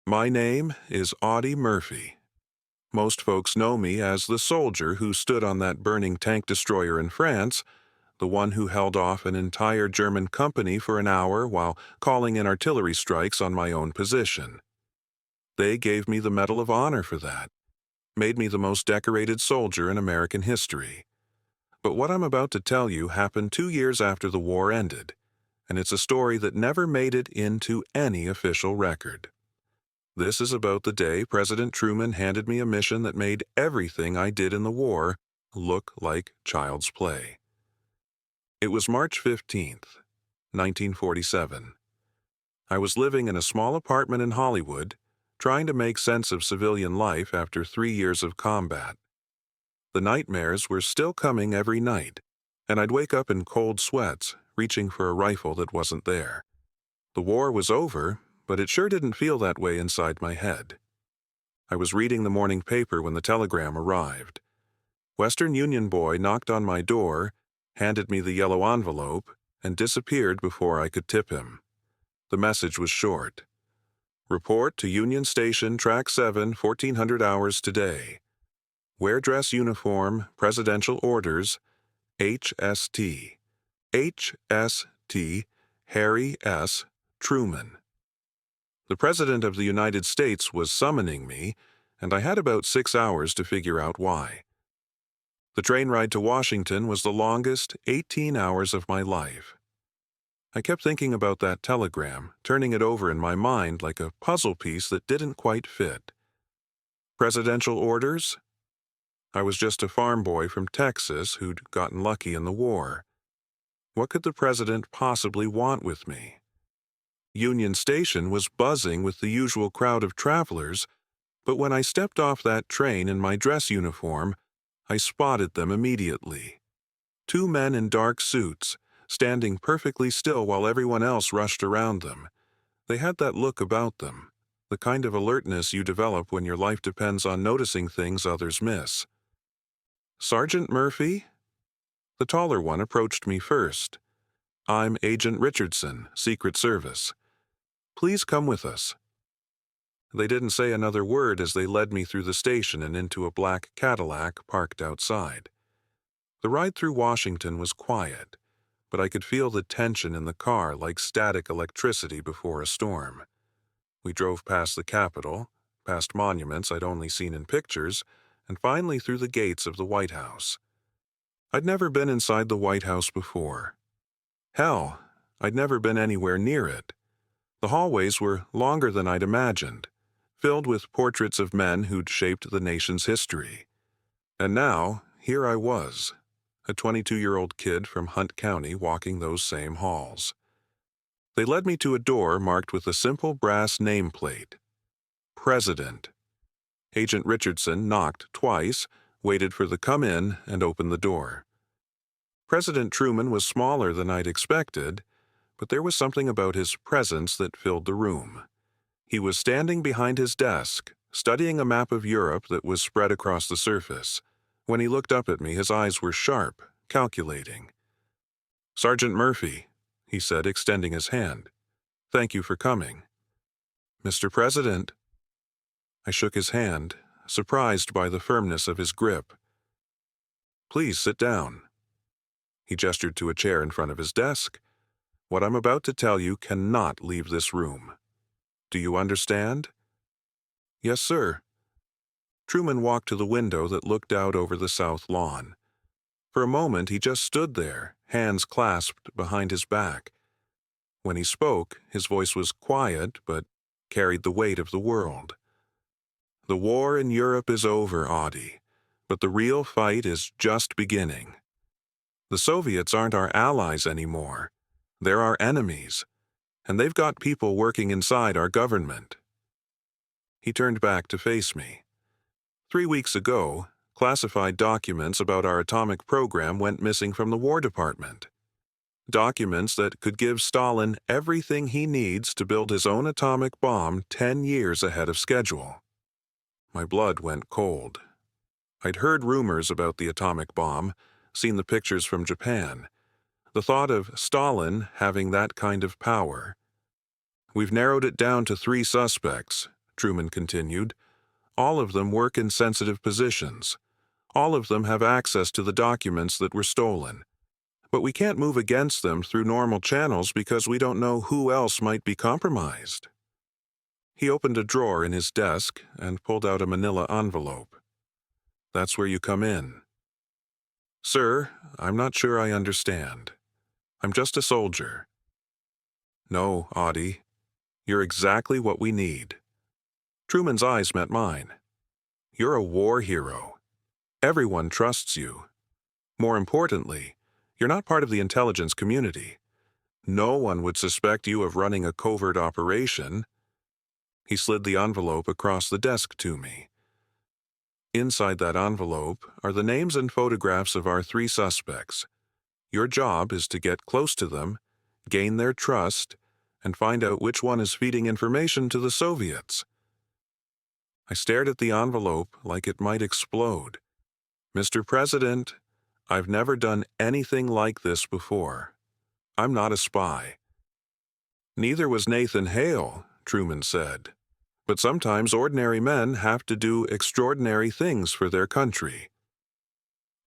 My name is Audie Murphy. Most folks know me as the soldier who stood on that burning tank destroyer in France, the one who held off an entire German company for an hour while calling in artillery strikes on my own position. They gave me the Medal of Honor for that, made me the most decorated soldier in American history. But what I'm about to tell you happened 2 years after the war ended, and it's a story that never made it into any official record. This is about the day President Truman handed me a mission that made everything I did in the war look like child's play. It was March 15th, 1947. I was living in a small apartment in Hollywood, trying to make sense of civilian life after 3 years of combat. The nightmares were still coming every night, and I'd wake up in cold sweats, reaching for a rifle that wasn't there. The war was over, but it sure didn't feel that way inside my head. I was reading the morning paper when the telegram arrived. Western Union boy knocked on my door, handed me the yellow envelope, and disappeared before I could tip him. The message was short. Report to Union Station, Track 7, 1400 hours today. Wear dress uniform, presidential orders, HST. HST, Harry S. Truman. The President of the United States was summoning me, and I had about 6 hours to figure out why. The train ride to Washington was the longest 18 hours of my life. I kept thinking about that telegram, turning it over in my mind like a puzzle piece that didn't quite fit. Presidential orders? I was just a farm boy from Texas who'd gotten lucky in the war. What could the president possibly want with me? Union Station was buzzing with the usual crowd of travelers, but when I stepped off that train in my dress uniform, I spotted them immediately. 2 men in dark suits, standing perfectly still while everyone else rushed around them. They had that look about them, the kind of alertness you develop when your life depends on noticing things others miss. Sergeant Murphy? The taller one approached me first. I'm Agent Richardson, Secret Service. Please come with us. They didn't say another word as they led me through the station and into a black Cadillac parked outside. The ride through Washington was quiet, but I could feel the tension in the car like static electricity before a storm. We drove past the Capitol, past monuments I'd only seen in pictures, and finally through the gates of the White House. I'd never been inside the White House before. Hell, I'd never been anywhere near it. The hallways were longer than I'd imagined, filled with portraits of men who'd shaped the nation's history. And now, here I was, a 22-year-old kid from Hunt County walking those same halls. They led me to a door marked with a simple brass nameplate. President. Agent Richardson knocked twice, waited for the come in, and opened the door. President Truman was smaller than I'd expected, but there was something about his presence that filled the room. He was standing behind his desk, studying a map of Europe that was spread across the surface. When he looked up at me, his eyes were sharp, calculating. Sergeant Murphy, he said, extending his hand. Thank you for coming. Mr. President. I shook his hand, surprised by the firmness of his grip. Please sit down. He gestured to a chair in front of his desk. What I'm about to tell you cannot leave this room. Do you understand? Yes, sir. Truman walked to the window that looked out over the south lawn. For a moment, he just stood there, hands clasped behind his back. When he spoke, his voice was quiet, but carried the weight of the world. The war in Europe is over, Audie, but the real fight is just beginning. The Soviets aren't our allies anymore. They're our enemies, and they've got people working inside our government. He turned back to face me. 3 weeks ago, classified documents about our atomic program went missing from the War Department. Documents that could give Stalin everything he needs to build his own atomic bomb 10 years ahead of schedule. My blood went cold. I'd heard rumors about the atomic bomb, seen the pictures from Japan. The thought of Stalin having that kind of power. We've narrowed it down to 3 suspects, Truman continued. All of them work in sensitive positions. All of them have access to the documents that were stolen. But we can't move against them through normal channels because we don't know who else might be compromised. He opened a drawer in his desk and pulled out a manila envelope. That's where you come in. Sir, I'm not sure I understand. I'm just a soldier. No, Audie. You're exactly what we need. Truman's eyes met mine. You're a war hero. Everyone trusts you. More importantly, you're not part of the intelligence community. No one would suspect you of running a covert operation. He slid the envelope across the desk to me. Inside that envelope are the names and photographs of our 3 suspects. Your job is to get close to them, gain their trust, and find out which one is feeding information to the Soviets. I stared at the envelope like it might explode. Mr. President, I've never done anything like this before. I'm not a spy. Neither was Nathan Hale, Truman said. But sometimes ordinary men have to do extraordinary things for their country.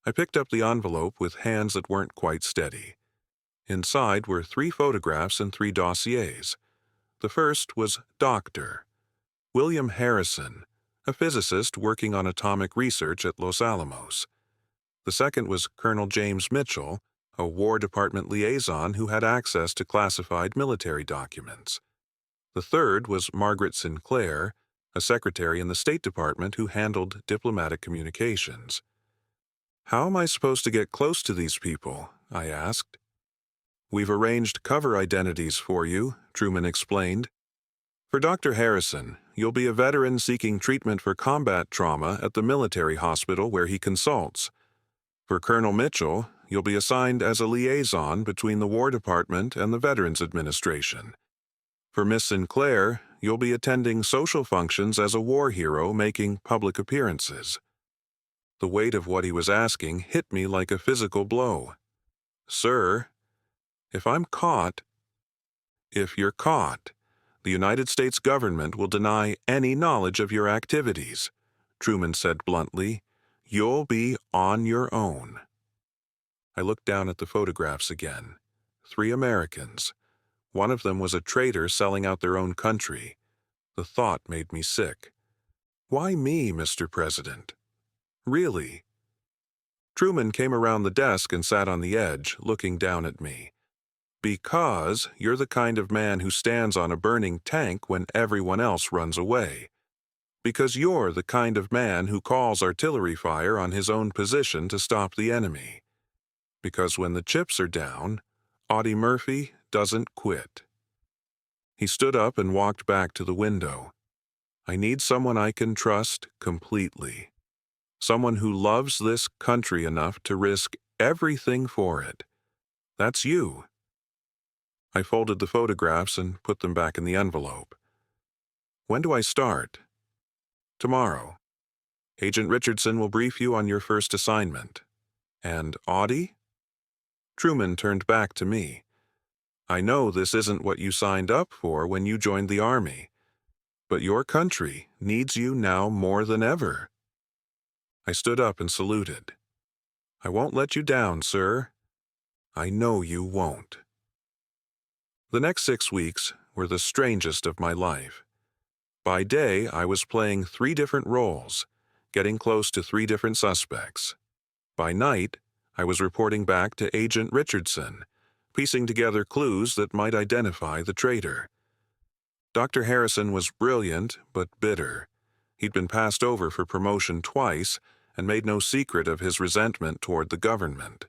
I picked up the envelope with hands that weren't quite steady. Inside were 3 photographs and 3 dossiers. The first was Dr. William Harrison, a physicist working on atomic research at Los Alamos. The second was Colonel James Mitchell, a War Department liaison who had access to classified military documents. The third was Margaret Sinclair, a secretary in the State Department who handled diplomatic communications. How am I supposed to get close to these people? I asked. We've arranged cover identities for you, Truman explained. For Dr. Harrison, you'll be a veteran seeking treatment for combat trauma at the military hospital where he consults. For Colonel Mitchell, you'll be assigned as a liaison between the War Department and the Veterans Administration. For Miss Sinclair, you'll be attending social functions as a war hero making public appearances. The weight of what he was asking hit me like a physical blow. Sir, if you're caught, the United States government will deny any knowledge of your activities, Truman said bluntly. You'll be on your own. I looked down at the photographs again. 3 Americans. One of them was a traitor selling out their own country. The thought made me sick. Why me, Mr. President? Really? Truman came around the desk and sat on the edge, looking down at me. Because you're the kind of man who stands on a burning tank when everyone else runs away. Because you're the kind of man who calls artillery fire on his own position to stop the enemy. Because when the chips are down, Audie Murphy doesn't quit. He stood up and walked back to the window. I need someone I can trust completely. Someone who loves this country enough to risk everything for it. That's you. I folded the photographs and put them back in the envelope. When do I start? Tomorrow. Agent Richardson will brief you on your first assignment. And Audie? Truman turned back to me. I know this isn't what you signed up for when you joined the Army, but your country needs you now more than ever. I stood up and saluted. I won't let you down, sir. I know you won't. The next 6 weeks were the strangest of my life. By day, I was playing 3 different roles, getting close to 3 different suspects. By night, I was reporting back to Agent Richardson, piecing together clues that might identify the traitor. Dr. Harrison was brilliant but bitter. He'd been passed over for promotion twice and made no secret of his resentment toward the government.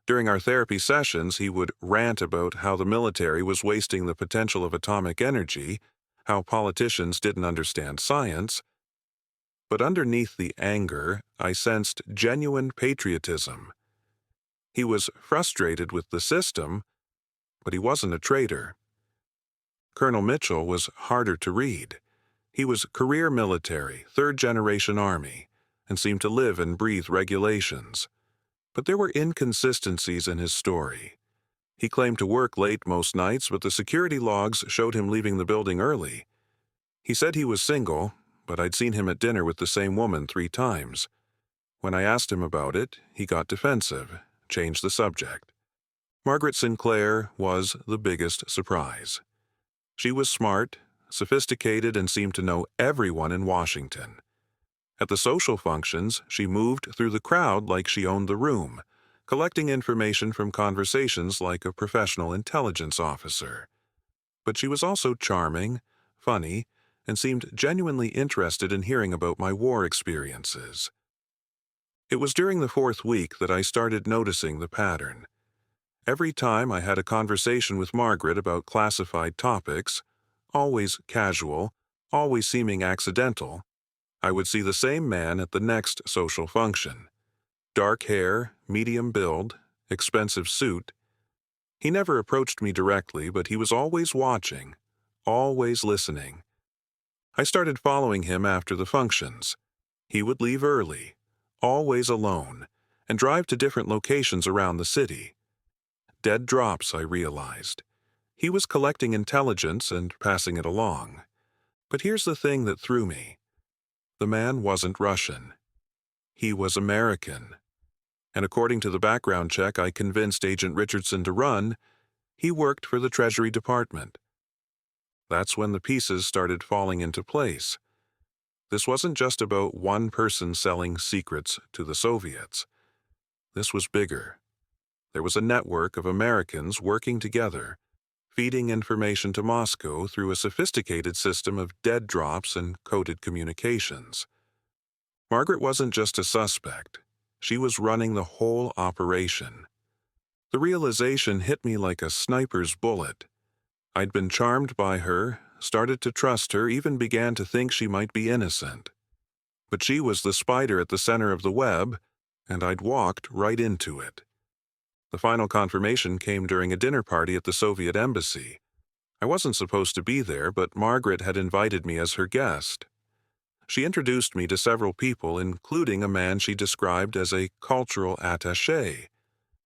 During our therapy sessions, he would rant about how the military was wasting the potential of atomic energy, how politicians didn't understand science. But underneath the anger, I sensed genuine patriotism. He was frustrated with the system, but he wasn't a traitor. Colonel Mitchell was harder to read. He was career military, 3rd-generation Army, and seemed to live and breathe regulations. But there were inconsistencies in his story. He claimed to work late most nights, but the security logs showed him leaving the building early. He said he was single, but I'd seen him at dinner with the same woman 3 times. When I asked him about it, he got defensive, changed the subject. Margaret Sinclair was the biggest surprise. She was smart, sophisticated, and seemed to know everyone in Washington. At the social functions, she moved through the crowd like she owned the room, collecting information from conversations like a professional intelligence officer. But she was also charming, funny, and seemed genuinely interested in hearing about my war experiences. It was during the 4th week that I started noticing the pattern. Every time I had a conversation with Margaret about classified topics, always casual, always seeming accidental, I would see the same man at the next social function. Dark hair, medium build, expensive suit. He never approached me directly, but he was always watching, always listening. I started following him after the functions. He would leave early, always alone, and drive to different locations around the city. Dead drops, I realized. He was collecting intelligence and passing it along. But here's the thing that threw me. The man wasn't Russian. He was American. And according to the background check I convinced Agent Richardson to run, he worked for the Treasury Department. That's when the pieces started falling into place. This wasn't just about one person selling secrets to the Soviets. This was bigger. There was a network of Americans working together, feeding information to Moscow through a sophisticated system of dead drops and coded communications. Margaret wasn't just a suspect. She was running the whole operation. The realization hit me like a sniper's bullet. I'd been charmed by her, started to trust her, even began to think she might be innocent. But she was the spider at the center of the web, and I'd walked right into it. The final confirmation came during a dinner party at the Soviet embassy. I wasn't supposed to be there, but Margaret had invited me as her guest. She introduced me to several people, including a man she described as a cultural attaché.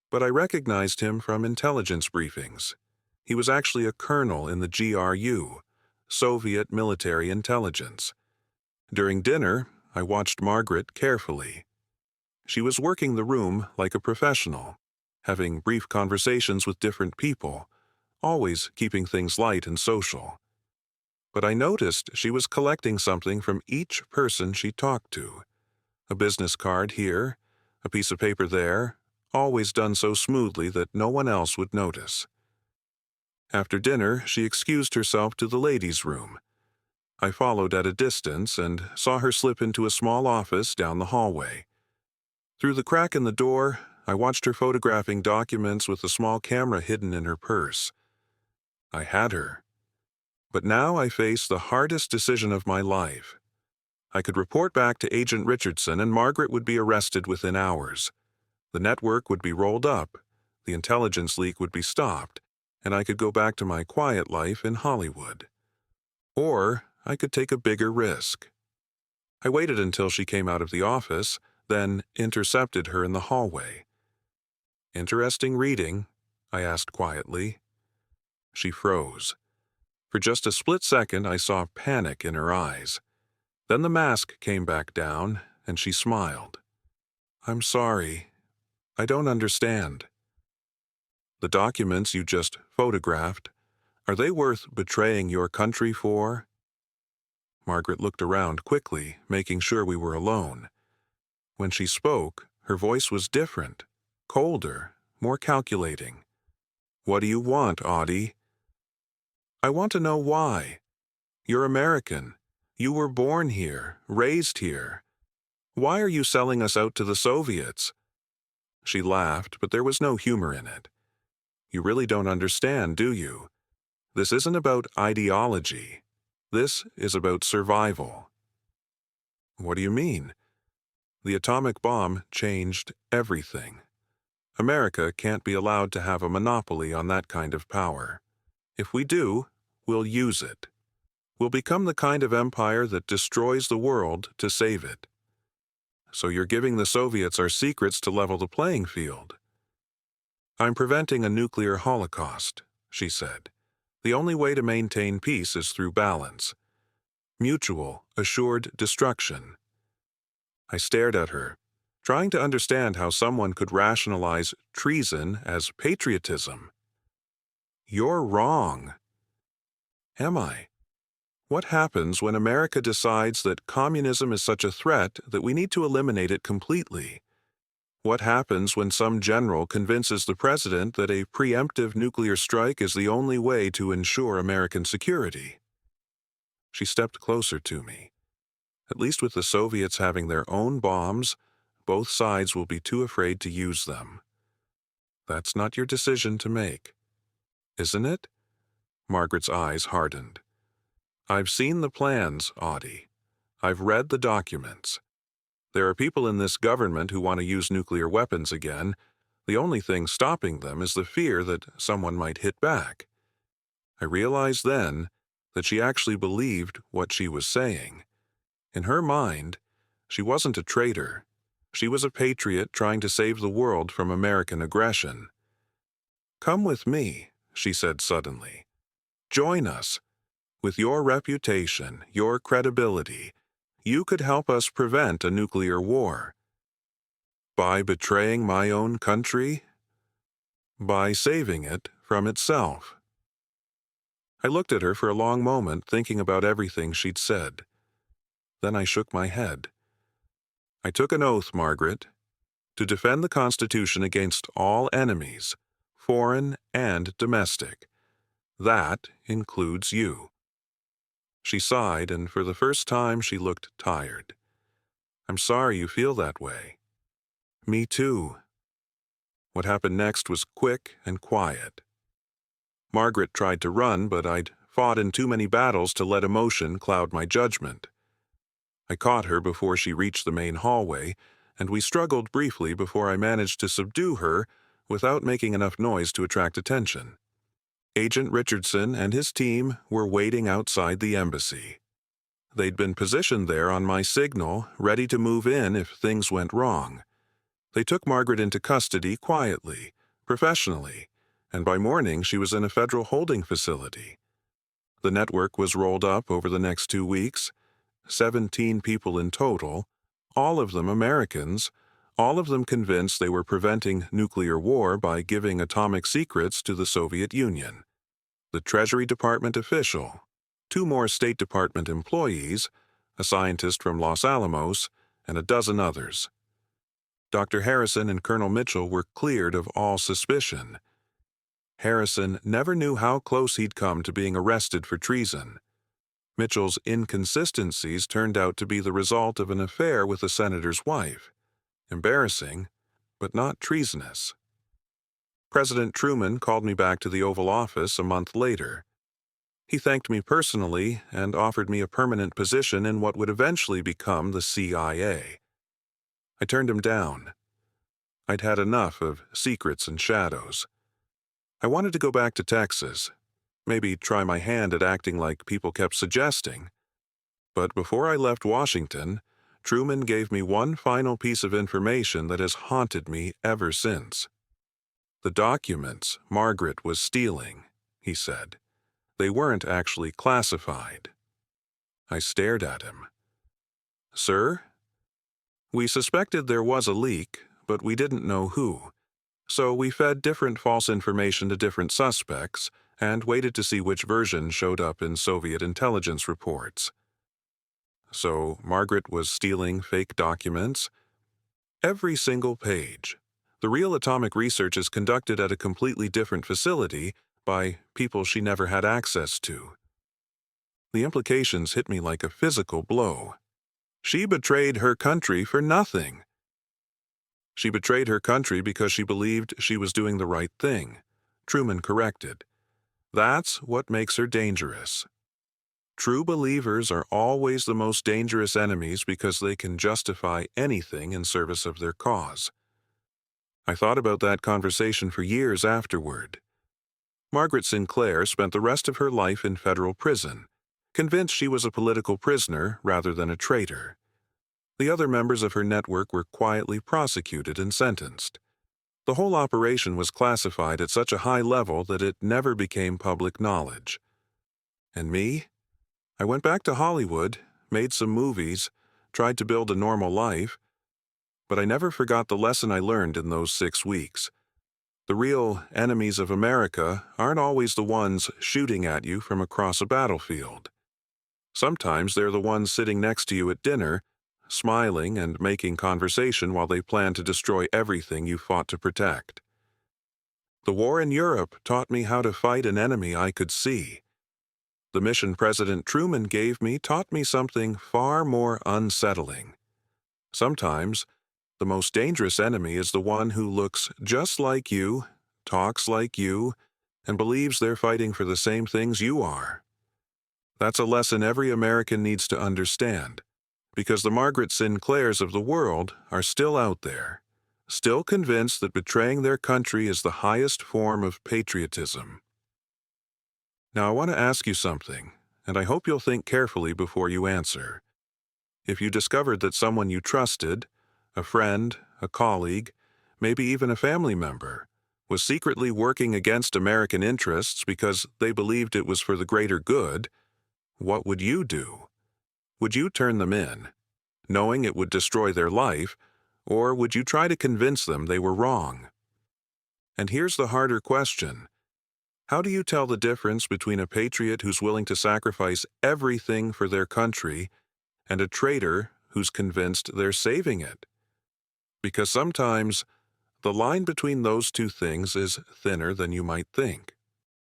But I recognized him from intelligence briefings. He was actually a colonel in the GRU, Soviet Military Intelligence. During dinner, I watched Margaret carefully. She was working the room like a professional, having brief conversations with different people, always keeping things light and social. But I noticed she was collecting something from each person she talked to. A business card here, a piece of paper there, always done so smoothly that no one else would notice. After dinner, she excused herself to the ladies' room. I followed at a distance and saw her slip into a small office down the hallway. Through the crack in the door, I watched her photographing documents with a small camera hidden in her purse. I had her. But now I faced the hardest decision of my life. I could report back to Agent Richardson and Margaret would be arrested within hours. The network would be rolled up, the intelligence leak would be stopped, and I could go back to my quiet life in Hollywood. Or I could take a bigger risk. I waited until she came out of the office, then intercepted her in the hallway. "Interesting reading?" I asked quietly. She froze. For just a split second, I saw panic in her eyes. Then the mask came back down, and she smiled. "I'm sorry. I don't understand." "The documents you just photographed, are they worth betraying your country for?" Margaret looked around quickly, making sure we were alone. When she spoke, her voice was different, colder, more calculating. "What do you want, Audie?" "I want to know why. You're American. You were born here, raised here. Why are you selling us out to the Soviets?" She laughed, but there was no humor in it. "You really don't understand, do you? This isn't about ideology. This is about survival." "What do you mean?" "The atomic bomb changed everything. America can't be allowed to have a monopoly on that kind of power. If we do, we'll use it. We'll become the kind of empire that destroys the world to save it. So you're giving the Soviets our secrets to level the playing field." "I'm preventing a nuclear holocaust," she said. "The only way to maintain peace is through balance." mutual, assured destruction. I stared at her, trying to understand how someone could rationalize treason as patriotism. You're wrong. Am I? What happens when America decides that communism is such a threat that we need to eliminate it completely? What happens when some general convinces the president that a preemptive nuclear strike is the only way to ensure American security? She stepped closer to me. At least with the Soviets having their own bombs, both sides will be too afraid to use them. That's not your decision to make, isn't it? Margaret's eyes hardened. I've seen the plans, Audie. I've read the documents. There are people in this government who want to use nuclear weapons again. The only thing stopping them is the fear that someone might hit back. I realized then that she actually believed what she was saying. In her mind, she wasn't a traitor. She was a patriot trying to save the world from American aggression. Come with me, she said suddenly. Join us. With your reputation, your credibility, you could help us prevent a nuclear war. By betraying my own country? By saving it from itself. I looked at her for a long moment, thinking about everything she'd said. Then I shook my head. I took an oath, Margaret, to defend the Constitution against all enemies, foreign and domestic. That includes you. She sighed, and for the first time she looked tired. I'm sorry you feel that way. Me too. What happened next was quick and quiet. Margaret tried to run, but I'd fought in too many battles to let emotion cloud my judgment. I caught her before she reached the main hallway, and we struggled briefly before I managed to subdue her without making enough noise to attract attention. Agent Richardson and his team were waiting outside the embassy. They'd been positioned there on my signal, ready to move in if things went wrong. They took Margaret into custody quietly, professionally, and by morning she was in a federal holding facility. The network was rolled up over the next 2 weeks, 17 people in total, all of them Americans, all of them convinced they were preventing nuclear war by giving atomic secrets to the Soviet Union. The Treasury Department official, 2 more State Department employees, a scientist from Los Alamos, and a dozen others. Dr. Harrison and Colonel Mitchell were cleared of all suspicion. Harrison never knew how close he'd come to being arrested for treason. Mitchell's inconsistencies turned out to be the result of an affair with a senator's wife. Embarrassing, but not treasonous. President Truman called me back to the Oval Office a month later. He thanked me personally and offered me a permanent position in what would eventually become the CIA. I turned him down. I'd had enough of secrets and shadows. I wanted to go back to Texas, maybe try my hand at acting like people kept suggesting. But before I left Washington, Truman gave me one final piece of information that has haunted me ever since. The documents Margaret was stealing, he said. They weren't actually classified. I stared at him. Sir? We suspected there was a leak, but we didn't know who. So we fed different false information to different suspects and waited to see which version showed up in Soviet intelligence reports. So Margaret was stealing fake documents? Every single page. The real atomic research is conducted at a completely different facility by people she never had access to. The implications hit me like a physical blow. She betrayed her country for nothing. She betrayed her country because she believed she was doing the right thing, Truman corrected. That's what makes her dangerous. True believers are always the most dangerous enemies because they can justify anything in service of their cause. I thought about that conversation for years afterward. Margaret Sinclair spent the rest of her life in federal prison, convinced she was a political prisoner rather than a traitor. The other members of her network were quietly prosecuted and sentenced. The whole operation was classified at such a high level that it never became public knowledge. And me? I went back to Hollywood, made some movies, tried to build a normal life, but I never forgot the lesson I learned in those 6 weeks. The real enemies of America aren't always the ones shooting at you from across a battlefield. Sometimes they're the ones sitting next to you at dinner, smiling and making conversation while they plan to destroy everything you fought to protect. The war in Europe taught me how to fight an enemy I could see. The mission President Truman gave me taught me something far more unsettling. Sometimes, the most dangerous enemy is the one who looks just like you, talks like you, and believes they're fighting for the same things you are. That's a lesson every American needs to understand, because the Margaret Sinclairs of the world are still out there, still convinced that betraying their country is the highest form of patriotism. Now, I want to ask you something, and I hope you'll think carefully before you answer. If you discovered that someone you trusted, a friend, a colleague, maybe even a family member, was secretly working against American interests because they believed it was for the greater good, what would you do? Would you turn them in, knowing it would destroy their life, or would you try to convince them they were wrong? And here's the harder question. How do you tell the difference between a patriot who's willing to sacrifice everything for their country and a traitor who's convinced they're saving it? Because sometimes the line between those two things is thinner than you might think.